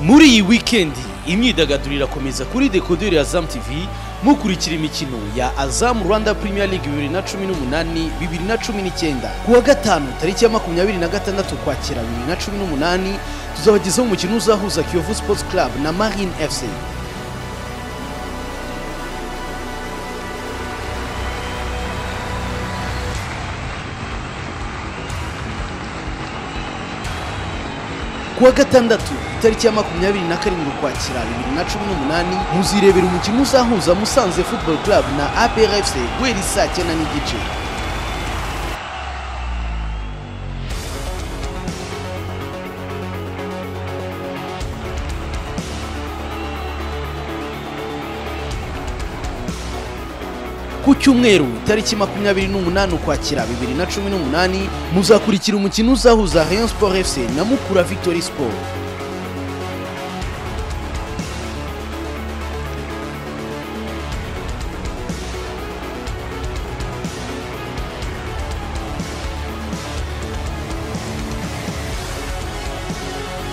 Muri iyi weekend imyidagaduro irakomeza kuri Decoder ya Azam TV mukurikira imikino ya Azam Rwanda Premier League 2018-2019. Kuwa gatanu tariki ya 26 Ukwakira 2018 tuzabagezaho umukino uzahuza Kiyovu Sports Club na Marine FC. Kuwa gatandatu tariki ya 27 Ukwakira 2018 muzirebera umukino uzahuza Musanze Football Club na APR FC guhera saa 9 n'igice. Ku cyumweru tariki 28 Ukwakira 2018 muzakurikira umukino uzahuza Rayon Sport FC na Mukura Victory Sport.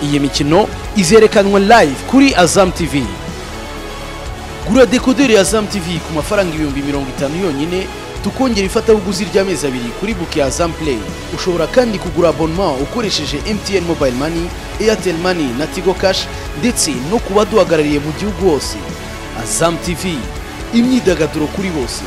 Iyi mikino izerekanwa live kuri Azam TV. Gura Decoder ya Azam TV ku mafaranga 50,000 yonyine tukongera ifatabuguzi ry'amezi 2 kuri book ya Azam Play. Ushobora kandi kugura abonnement ukoresheje MTN Mobile Money, Airtel Money na Tigo Cash ndetse no kuba duhagarariye mu gihugu hose. Azam TV, imyidagaduro kuri bose.